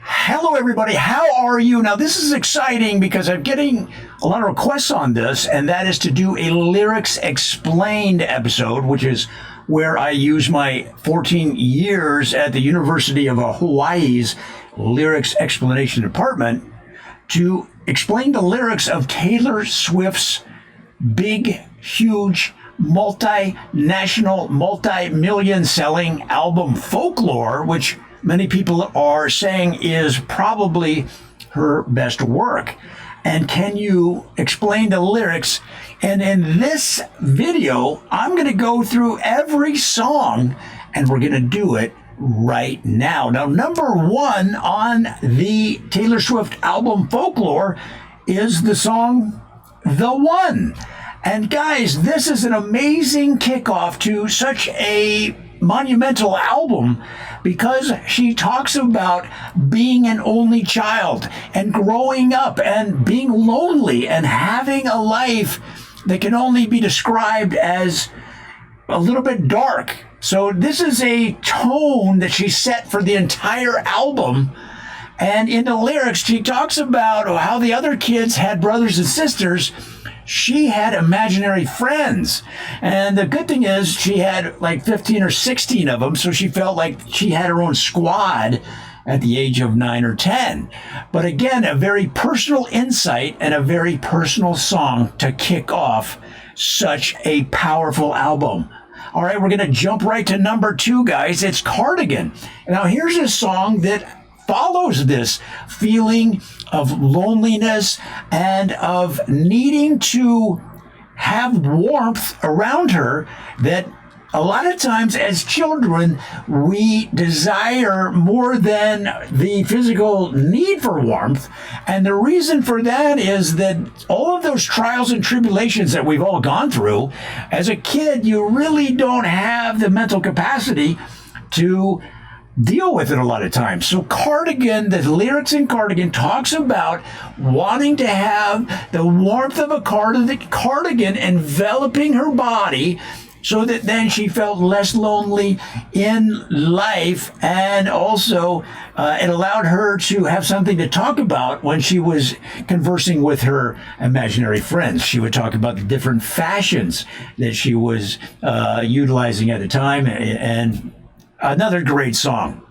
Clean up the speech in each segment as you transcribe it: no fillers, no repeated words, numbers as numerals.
Hello, everybody. How are you? Now, this is exciting because I'm getting a lot of requests on this, and that is to do a lyrics explained episode, which is where I use my 14 years at the University of Hawaii's lyrics explanation department to explain the lyrics of Taylor Swift's big, huge, multinational, multi-million selling album Folklore, which many people are saying is probably her best work. And can you explain the lyrics? And in this video, I'm going to go through every song, and we're going to do it right now. Now, number one on the Taylor Swift album Folklore is the song The One. And guys, this is an amazing kickoff to such a monumental album because she talks about being an only child and growing up and being lonely and having a life that can only be described as a little bit dark. So this is a tone that she set for the entire album. And in the lyrics, she talks about how the other kids had brothers and sisters. She had imaginary friends. And the good thing is she had like 15 or 16 of them, so she felt like she had her own squad at the age of 9 or 10. But again, a very personal insight and a very personal song to kick off such a powerful album. All right, we're going to jump right to number two, guys. It's Cardigan. Now, here's a song that follows this feeling of loneliness and of needing to have warmth around her that a lot of times as children we desire more than the physical need for warmth. And the reason for that is that all of those trials and tribulations that we've all gone through, as a kid, you really don't have the mental capacity to deal with it a lot of times. So Cardigan, the lyrics in Cardigan talks about wanting to have the warmth of a cardigan enveloping her body so that then she felt less lonely in life, and also it allowed her to have something to talk about when she was conversing with her imaginary friends. She would talk about the different fashions that she was utilizing at the time, and another great song.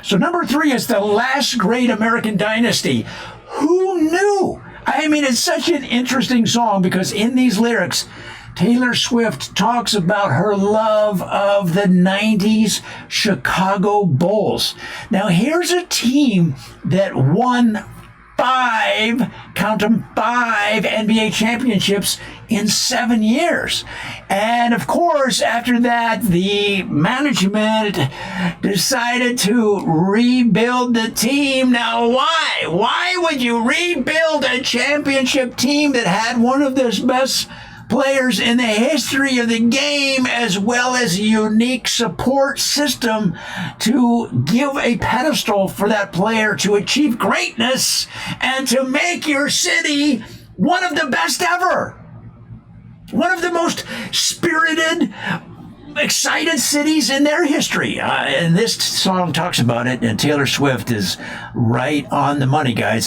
So number three is The Last Great American Dynasty. Who knew? I mean, it's such an interesting song because in these lyrics, Taylor Swift talks about her love of the 90s Chicago Bulls. Now, here's a team that won count them, five NBA championships in 7 years. And of course, after that, the management decided to rebuild the team. Now, why? Why would you rebuild a championship team that had one of the best players in the history of the game, as well as a unique support system to give a pedestal for that player to achieve greatness and to make your city one of the best ever? One of the most spirited, excited cities in their history. And this song talks about it, and Taylor Swift is right on the money, guys.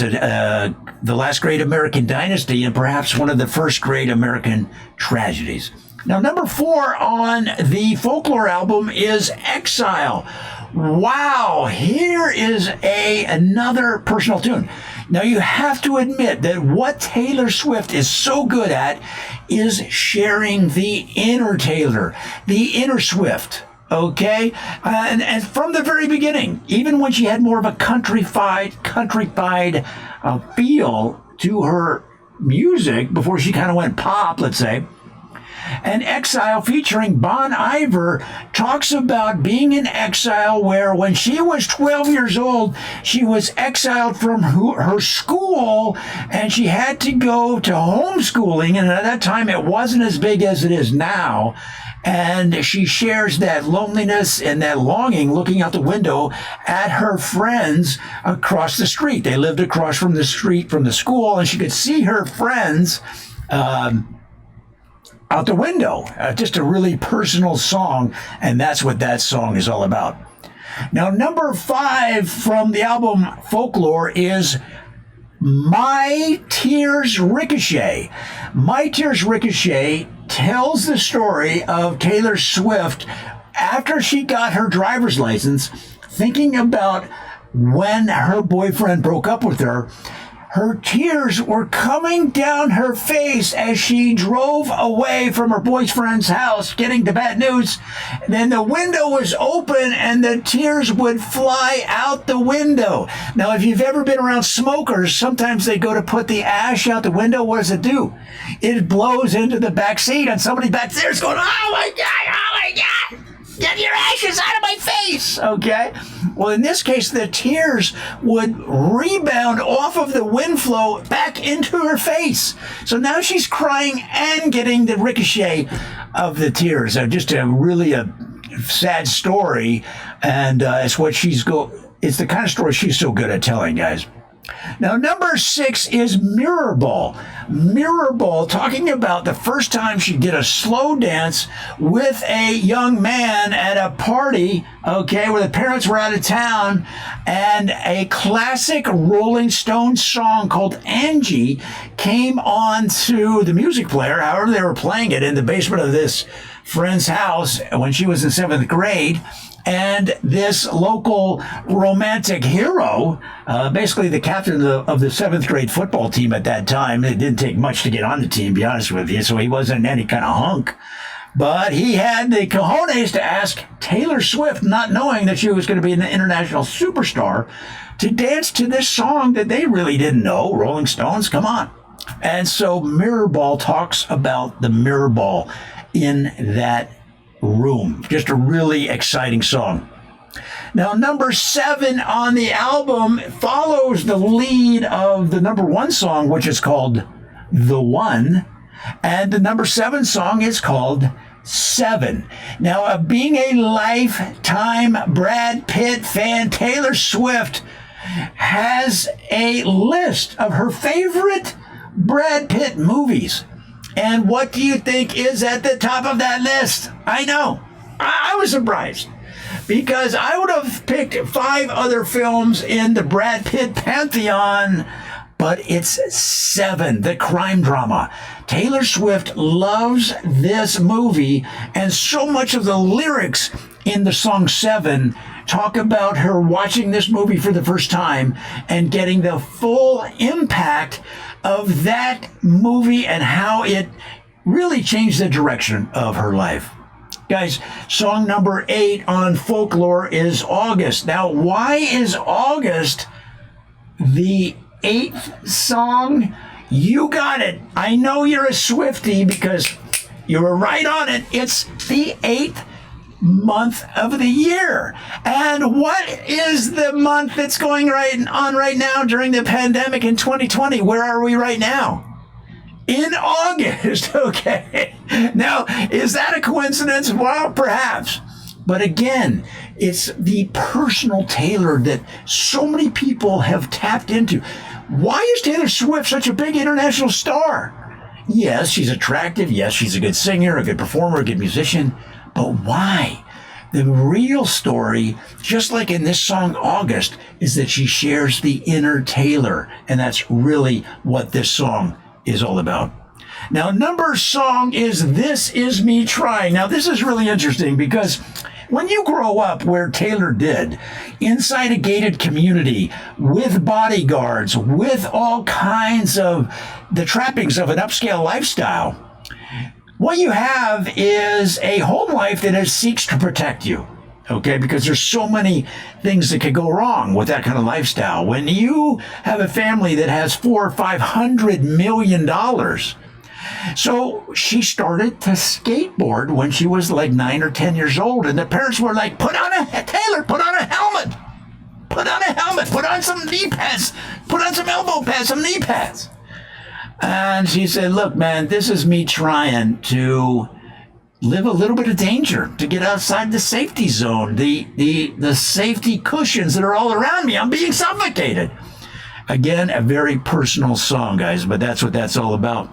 The last great American dynasty, and perhaps one of the first great American tragedies. Now, number four on the Folklore album is Exile. Wow, here is another personal tune. Now, you have to admit that what Taylor Swift is so good at is sharing the inner Taylor, the inner Swift. Okay, and from the very beginning, even when she had more of a countrified feel to her music before she kind of went pop, let's say. And Exile, featuring Bon Iver, talks about being in exile, where when she was 12 years old, she was exiled from her school, and she had to go to homeschooling. And at that time, it wasn't as big as it is now. And she shares that loneliness and that longing looking out the window at her friends across the street. They lived across from the street from the school, and she could see her friends out the window. Just a really personal song, and that's what that song is all about. Now, number 5 from the album Folklore is My Tears Ricochet. My Tears Ricochet tells the story of Taylor Swift after she got her driver's license, thinking about when her boyfriend broke up with her. Her tears were coming down her face as she drove away from her boyfriend's house, getting the bad news. Then the window was open and the tears would fly out the window. Now, if you've ever been around smokers, sometimes they go to put the ash out the window. What does it do? It blows into the back seat, and somebody back there is going, oh my God, get your ashes out of my face, okay? Well, in this case, the tears would rebound off of the wind flow back into her face. So now she's crying and getting the ricochet of the tears. Just a sad story, and it's the kind of story she's so good at telling, guys. Now, number 6 is Mirror Ball. Mirror Ball, talking about the first time she did a slow dance with a young man at a party, okay, where the parents were out of town, and a classic Rolling Stones song called Angie came on to the music player, however they were playing it in the basement of this friend's house when she was in 7th grade. And this local romantic hero, basically the captain of the 7th grade football team at that time, it didn't take much to get on the team, to be honest with you, so he wasn't any kind of hunk. But he had the cojones to ask Taylor Swift, not knowing that she was going to be an international superstar, to dance to this song that they really didn't know, Rolling Stones, come on. And so Mirror Ball talks about the mirror ball in that room. Just a really exciting song. Now, number 7 on the album follows the lead of the number 1 song, which is called The One, and the number 7 song is called 7. Now, being a lifetime Brad Pitt fan, Taylor Swift has a list of her favorite Brad Pitt movies. And what do you think is at the top of that list? I know. I was surprised because I would have picked 5 other films in the Brad Pitt pantheon, but it's 7, the crime drama. Taylor Swift loves this movie, and so much of the lyrics in the song 7 talk about her watching this movie for the first time and getting the full impact of that movie and how it really changed the direction of her life. Guys, song number 8 on Folklore is August. Now, why is August the 8th song? You got it. I know you're a Swiftie because you were right on it. It's the 8th month of the year. And what is the month that's going on right now during the pandemic in 2020? Where are we right now? In August, okay. Now, is that a coincidence? Well, perhaps. But again, it's the personal Taylor that so many people have tapped into. Why is Taylor Swift such a big international star? Yes, she's attractive. Yes, she's a good singer, a good performer, a good musician. But why? The real story, just like in this song, August, is that she shares the inner Taylor. And that's really what this song is all about. Now, number song is This Is Me Trying. Now, this is really interesting because when you grow up where Taylor did, inside a gated community, with bodyguards, with all kinds of the trappings of an upscale lifestyle, what you have is a home life that seeks to protect you, okay? Because there's so many things that could go wrong with that kind of lifestyle. When you have a family that has $400 or $500 million, so she started to skateboard when she was like 9 or 10 years old, and the parents were like, Taylor, put on a helmet, put on some knee pads, put on some elbow pads, some knee pads. And she said, look, man, this is me trying to live a little bit of danger, to get outside the safety zone, the safety cushions that are all around me. I'm being suffocated. Again, a very personal song, guys, but that's what that's all about.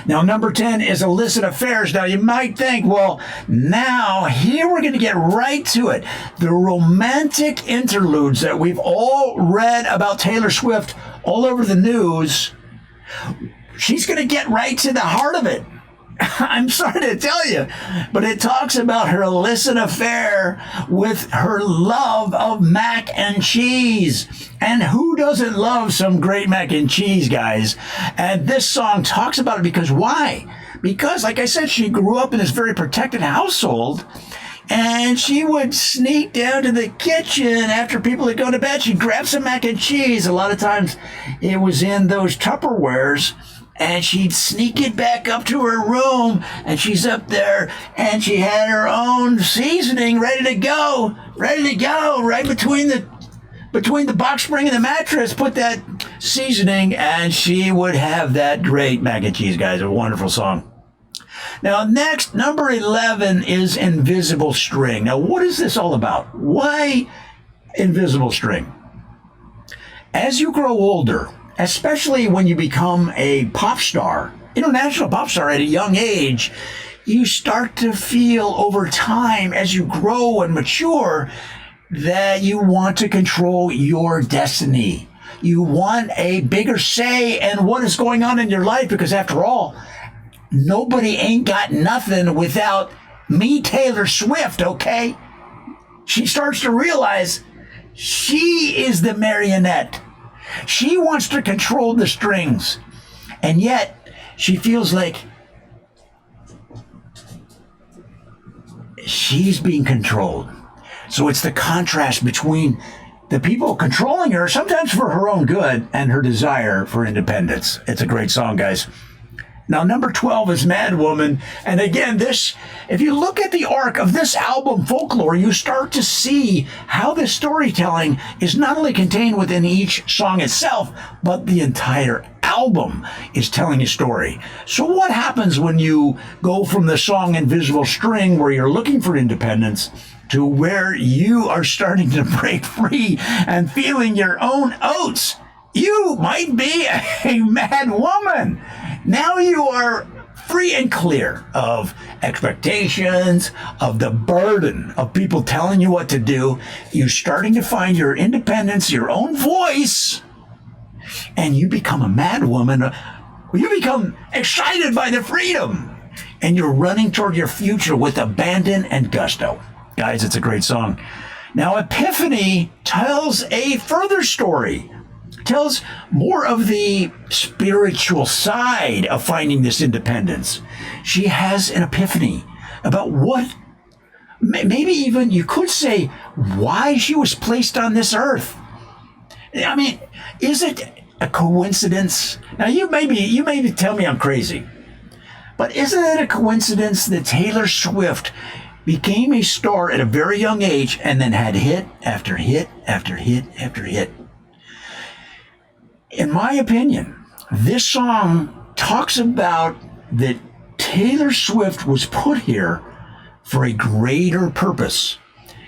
Now, number 10 is illicit affairs. Now, you might think, well, now here we're going to get right to it. The romantic interludes that we've all read about Taylor Swift all over the news, she's going to get right to the heart of it. I'm sorry to tell you, but it talks about her illicit affair with her love of mac and cheese. And who doesn't love some great mac and cheese, guys? And this song talks about it because why? Because, like I said, she grew up in this very protected household. And she would sneak down to the kitchen after people had gone to bed. She'd grab some mac and cheese. A lot of times it was in those Tupperwares. And she'd sneak it back up to her room, and she's up there, and she had her own seasoning ready to go, right between the box spring and the mattress. Put that seasoning, and she would have that great mac and cheese, guys. A wonderful song. Now, next, number 11 is Invisible String. Now, what is this all about? Why Invisible String? As you grow older, especially when you become a pop star, international pop star at a young age, you start to feel over time as you grow and mature that you want to control your destiny. You want a bigger say in what is going on in your life because after all, nobody ain't got nothing without me, Taylor Swift, okay? She starts to realize she is the marionette. She wants to control the strings, and yet she feels like she's being controlled. So it's the contrast between the people controlling her, sometimes for her own good, and her desire for independence. It's a great song, guys. Now, number 12 is Mad Woman. And again, this, if you look at the arc of this album, Folklore, you start to see how this storytelling is not only contained within each song itself, but the entire album is telling a story. So what happens when you go from the song Invisible String, where you're looking for independence, to where you are starting to break free and feeling your own oats? You might be a mad woman. Now you are free and clear of expectations, of the burden of people telling you what to do. You're starting to find your independence, your own voice, and you become a mad woman. You become excited by the freedom, and you're running toward your future with abandon and gusto. Guys, it's a great song. Now, Epiphany tells a further story. Tells more of the spiritual side of finding this independence. She has an epiphany about what, maybe even you could say, why she was placed on this earth. I mean, is it a coincidence? Now, you maybe tell me I'm crazy, but isn't it a coincidence that Taylor Swift became a star at a very young age and then had hit after hit after hit after hit? In my opinion, this song talks about that Taylor Swift was put here for a greater purpose,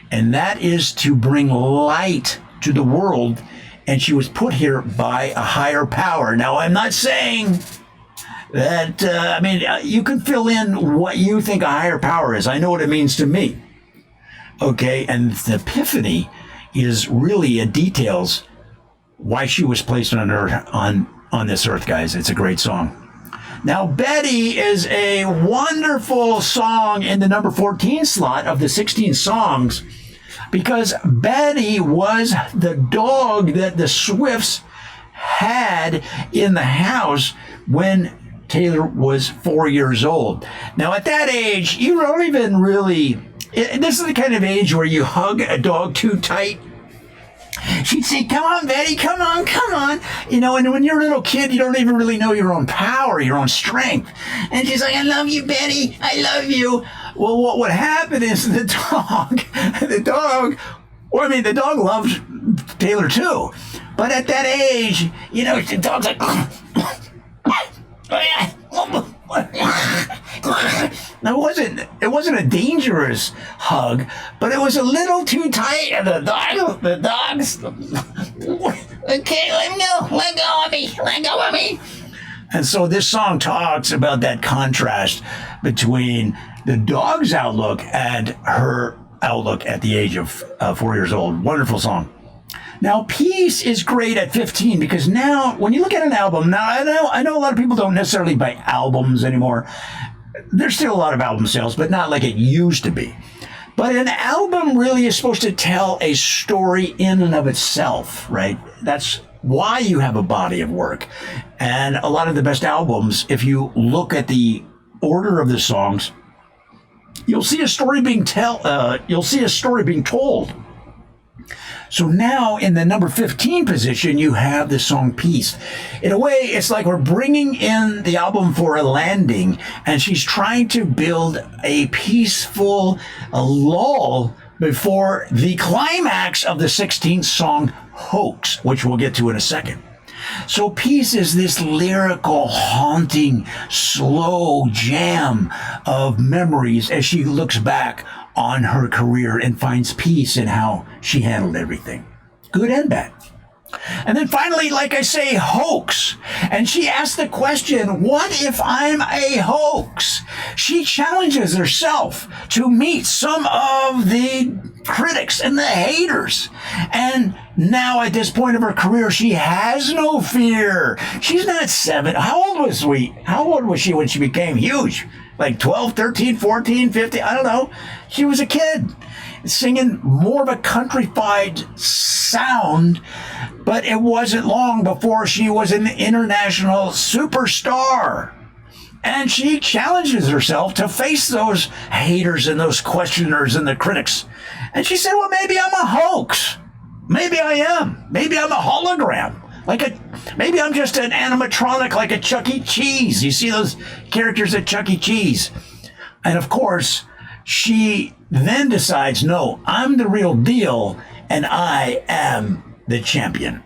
and that is to bring light to the world, and she was put here by a higher power. Now, I'm not saying that, you can fill in what you think a higher power is. I know what it means to me. Okay, and the Epiphany is really a details why she was placed on earth, on this earth, guys. It's a great song. Now, Betty is a wonderful song in the number 14 slot of the 16 songs because Betty was the dog that the Swifts had in the house when Taylor was 4 years old. Now, at that age, you don't even really, this is the kind of age where you hug a dog too tight. She'd say, come on, Betty, come on, come on. And when you're a little kid, you don't even really know your own power, your own strength. And she's like, I love you, Betty. I love you. Well, what would happen is the dog loves Taylor too. But at that age, the dog's like, now, it wasn't a dangerous hug, but it was a little too tight, and the dog's okay, let go of me. And so this song talks about that contrast between the dog's outlook and her outlook at the age of 4 years old. Wonderful song. Now, Peace is great at 15 because now, when you look at an album, now I know a lot of people don't necessarily buy albums anymore. There's still a lot of album sales, but not like it used to be. But an album really is supposed to tell a story in and of itself, right? That's why you have a body of work. And a lot of the best albums, if you look at the order of the songs, you'll see a story being told. So now in the number 15 position, you have the song Peace. In a way, it's like we're bringing in the album for a landing, and she's trying to build a peaceful lull before the climax of the 16th song, Hoax, which we'll get to in a second. So Peace is this lyrical, haunting, slow jam of memories as she looks back on her career and finds peace in how she handled everything, good and bad. And then finally, like I say, Hoax. And she asks the question, what if I'm a hoax? She challenges herself to meet some of the critics and the haters. And now at this point of her career, she has no fear. She's not 7. How old was she when she became huge? Like 12, 13, 14, 15, I don't know. She was a kid singing more of a countrified sound, but it wasn't long before she was an international superstar. And she challenges herself to face those haters and those questioners and the critics. And she said, well, maybe I'm a hoax. Maybe I am. Maybe I'm a hologram. Maybe I'm just an animatronic like a Chuck E. Cheese. You see those characters at Chuck E. Cheese. And of course, she then decides, no, I'm the real deal, and I am the champion.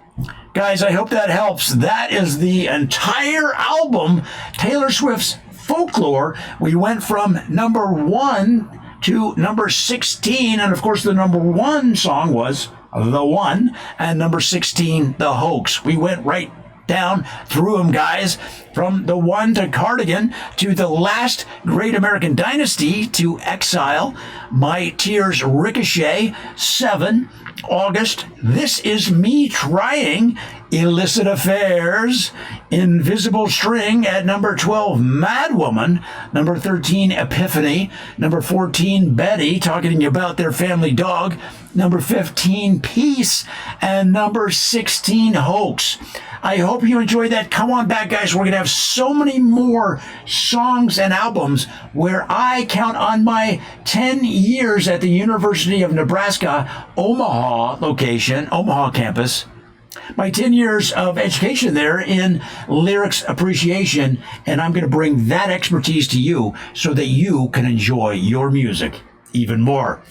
Guys, I hope that helps. That is the entire album, Taylor Swift's Folklore. We went from number 1 to number 16, and of course the number 1 song was The One, and number 16, The Hoax. We went right down through them, guys, from The One to Cardigan to The Last Great American Dynasty to Exile, My Tears Ricochet, 7, August, This Is Me Trying, Illicit Affairs, Invisible String at number 12, Mad Woman, number 13, Epiphany, number 14, Betty, talking about their family dog, number 15, Peace, and number 16, Hoax. I hope you enjoyed that. Come on back, guys. We're going to have so many more songs and albums where I count on my 10 years at the University of Nebraska, Omaha location, Omaha campus. My 10 years of education there in lyrics appreciation, and I'm going to bring that expertise to you so that you can enjoy your music even more.